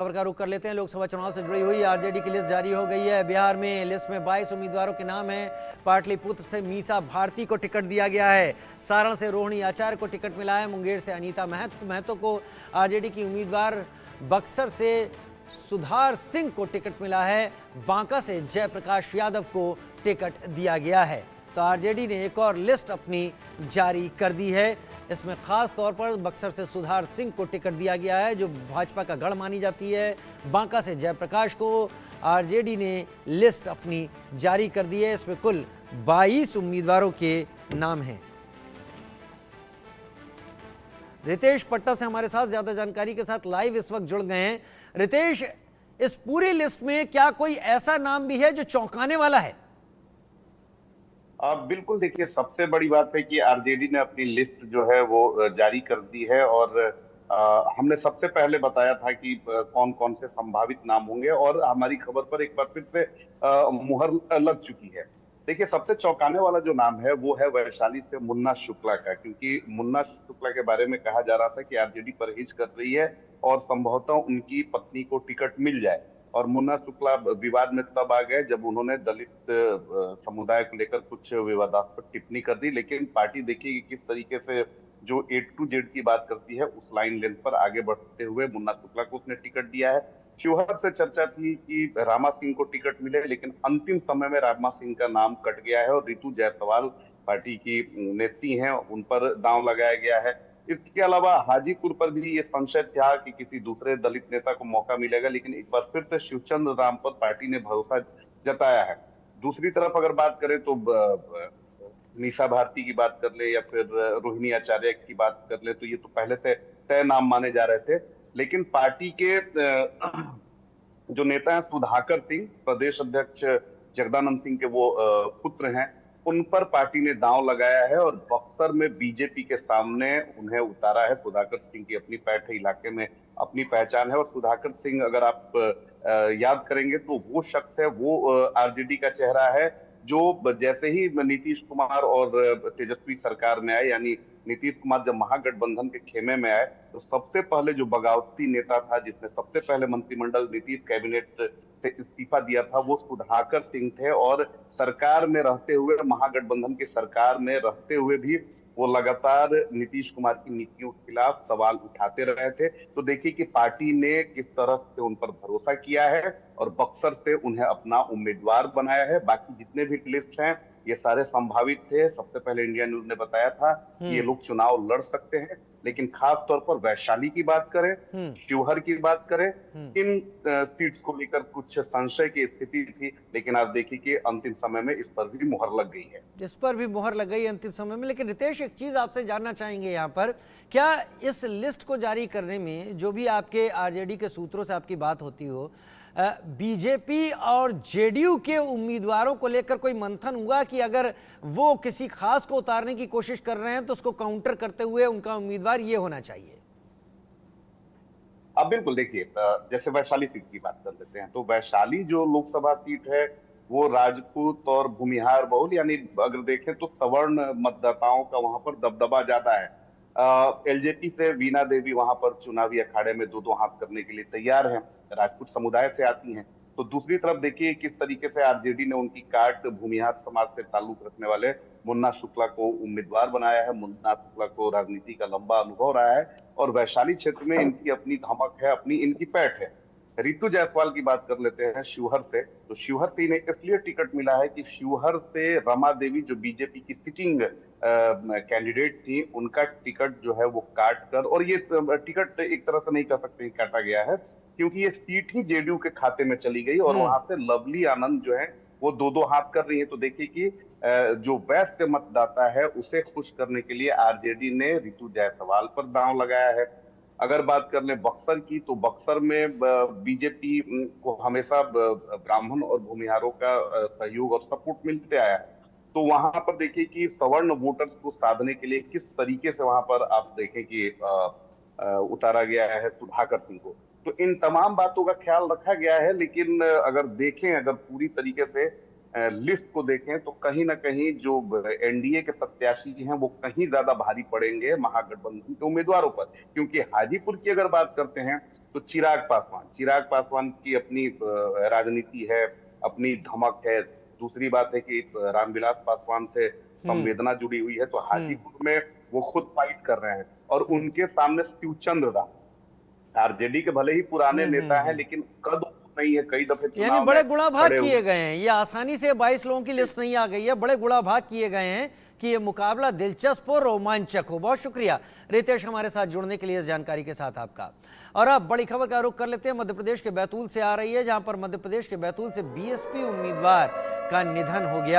खबर का रुख कर लेते हैं। लोकसभा चुनाव से जुड़ी हुई आरजेडी की लिस्ट जारी हो गई है। बिहार में लिस्ट में 22 उम्मीदवारों के नाम हैं। पाटलिपुत्र से मीसा भारती को टिकट दिया गया है। सारण से रोहिणी आचार्य को टिकट मिला है। मुंगेर से अनीता महतो को आरजेडी की उम्मीदवार। बक्सर से सुधार सिंह को टिकट मिला है। बांका से जयप्रकाश यादव को टिकट दिया गया है। तो आरजेडी ने एक और लिस्ट अपनी जारी कर दी है। इसमें खास तौर पर बक्सर से सुधार सिंह को टिकट दिया गया है, जो भाजपा का गढ़ मानी जाती है। बांका से जयप्रकाश को आरजेडी ने लिस्ट अपनी जारी कर दी है। इसमें कुल 22 उम्मीदवारों के नाम हैं। रितेश पट्टा से हमारे साथ ज्यादा जानकारी के साथ लाइव इस वक्त जुड़ गए हैं। रितेश, इस पूरी लिस्ट में क्या कोई ऐसा नाम भी है जो चौंकाने वाला है? बिल्कुल, देखिए, सबसे बड़ी बात है कि आरजेडी ने अपनी लिस्ट जो है वो जारी कर दी है। और हमने सबसे पहले बताया था कि कौन कौन से संभावित नाम होंगे, और हमारी खबर पर एक बार फिर से मुहर लग चुकी है। देखिए, सबसे चौंकाने वाला जो नाम है वो है वैशाली से मुन्ना शुक्ला का, क्योंकि मुन्ना शुक्ला के बारे में कहा जा रहा था कि आरजेडी परहेज कर रही है और संभवतः उनकी पत्नी को टिकट मिल जाए। और मुन्ना शुक्ला विवाद में तब आ गए जब उन्होंने दलित समुदाय को लेकर कुछ विवादास्पद टिप्पणी कर दी। लेकिन पार्टी देखिए कि किस तरीके से जो ए टू जेड की बात करती है, उस लाइन लेंथ पर आगे बढ़ते हुए मुन्ना शुक्ला को उसने टिकट दिया है। शिवहर से चर्चा थी कि रामा सिंह को टिकट मिले, लेकिन अंतिम समय में रामा सिंह का नाम कट गया है और रितु जायसवाल पार्टी की नेत्री हैं, उन पर दांव लगाया गया है। इसके अलावा हाजीपुर पर भी ये संशय था कि किसी दूसरे दलित नेता को मौका मिलेगा, लेकिन एक बार फिर से शिवचंद्र राम पर पार्टी ने भरोसा जताया है। दूसरी तरफ अगर बात करें तो मीसा भारती की बात कर ले या फिर रोहिणी आचार्य की बात कर ले, तो ये तो पहले से तय नाम माने जा रहे थे। लेकिन पार्टी के जो नेता हैं सुधाकर सिंह, प्रदेश अध्यक्ष जगदानंद सिंह के वो पुत्र हैं, उन पर पार्टी ने दांव लगाया है और बक्सर में बीजेपी के सामने उन्हें उतारा है। सुधाकर सिंह की अपनी पैठ इलाके में अपनी पहचान है। और सुधाकर सिंह, अगर आप याद करेंगे तो वो शख्स है, वो आरजेडी का चेहरा है, जो जैसे ही नीतीश कुमार और तेजस्वी सरकार में आए, यानी नीतीश कुमार जब महागठबंधन के खेमे में आए, तो सबसे पहले जो बगावती नेता था, जिसने सबसे पहले मंत्रिमंडल नीतीश कैबिनेट से इस्तीफा दिया था, वो सुधाकर सिंह थे। और सरकार में रहते हुए, महागठबंधन की सरकार में रहते हुए भी वो लगातार नीतीश कुमार की नीतियों के खिलाफ सवाल उठाते रहे थे। तो देखिए कि पार्टी ने किस तरह से उन पर भरोसा किया है और बक्सर से उन्हें अपना उम्मीदवार बनाया है। बाकी जितने भी लिस्ट हैं, ये सारे संभावित थे। सबसे पहले इंडिया न्यूज ने बताया था कि ये लोग चुनाव लड़ सकते हैं, लेकिन खास तौर पर वैशाली की बात करें, शिवहर की बात करें, इन सीट्स को लेकर कुछ संशय की स्थिति थी। लेकिन आप देखिए कि अंतिम समय में इस पर भी मुहर लग गई है। इस पर भी मुहर लग गई अंतिम समय में। लेकिन रितेश, एक चीज आपसे जानना चाहेंगे यहाँ पर, क्या इस लिस्ट को जारी करने में, जो भी आपके आरजेडी के सूत्रों से आपकी बात होती हो, बीजेपी और जेडीयू के उम्मीदवारों को लेकर कोई मंथन हुआ कि अगर वो किसी खास को उतारने की कोशिश कर रहे हैं तो उसको काउंटर करते हुए उनका उम्मीदवार ये होना चाहिए? अब बिल्कुल, देखिए, जैसे वैशाली सीट की बात कर लेते हैं, तो वैशाली जो लोकसभा सीट है वो राजपूत और भूमिहार बहुल, यानी अगर देखें तो सवर्ण मतदाताओं का वहां पर दबदबा ज्यादा है। एलजेपी से वीणा देवी वहां पर चुनावी अखाड़े में दो दो हाथ करने के लिए तैयार हैं, राजपूत समुदाय से आती हैं। तो दूसरी तरफ देखिए किस तरीके से आरजेडी ने उनकी काट भूमिहार समाज से ताल्लुक रखने वाले मुन्ना शुक्ला को उम्मीदवार बनाया है। मुन्ना शुक्ला को राजनीति का लंबा अनुभव रहा है और वैशाली क्षेत्र में इनकी अपनी धमक है, अपनी इनकी पैठ है। रितु जायसवाल की बात कर लेते हैं शिवहर से। तो शिवहर से इन्हें इसलिए टिकट मिला है कि शिवहर से रमा देवी, जो बीजेपी की सिटिंग कैंडिडेट थी, उनका टिकट जो है वो काट कर, और ये टिकट एक तरह से नहीं कह सकते काटा गया है, क्योंकि ये सीट ही जेडीयू के खाते में चली गई और वहां से लवली आनंद जो है वो दो दो हाथ कर रही है। तो देखिए कि जो वैश्य मतदाता है उसे खुश करने के लिए आरजेडी ने रितु जायसवाल पर दांव लगाया है। अगर बात कर ले बक्सर की, तो बक्सर में बीजेपी को हमेशा ब्राह्मण और भूमिहारों का सहयोग और सपोर्ट मिलते आया है। तो वहां पर देखिए कि सवर्ण वोटर्स को साधने के लिए किस तरीके से वहां पर आप देखें कि उतारा गया है सुधाकर सिंह को। तो इन तमाम बातों का ख्याल रखा गया है। लेकिन अगर देखें, अगर पूरी तरीके से, लिस्ट को देखें तो कहीं ना कहीं जो एनडीए के प्रत्याशी हैं वो कहीं ज्यादा भारी पड़ेंगे महागठबंधन के उम्मीदवारों पर, क्योंकि हाजीपुर की अगर बात करते हैं तो चिराग पासवान की अपनी राजनीति है, अपनी धमक है। दूसरी बात है कि रामविलास पासवान से संवेदना जुड़ी हुई है, तो हाजीपुर में वो खुद फाइट कर रहे हैं और उनके सामने शिवचंद्र राम आरजेडी के भले ही पुराने नेता हैं लेकिन कद नहीं है, कई दफे यानी चुनाव बड़े में गुणा भाग खड़े हुए। किए गए हैं, ये आसानी से 22 लोगों की लिस्ट नहीं आ गई है, बड़े गुणा भाग किए गए हैं कि ये मुकाबला दिलचस्प और रोमांचक हो। बहुत शुक्रिया रितेश हमारे साथ जुड़ने के लिए, इस जानकारी के साथ आपका। और अब बड़ी खबर का रुख कर लेते हैं, मध्य प्रदेश के बैतूल से आ रही है, जहां पर मध्य प्रदेश के बैतूल से बीएसपी उम्मीदवार का निधन हो गया।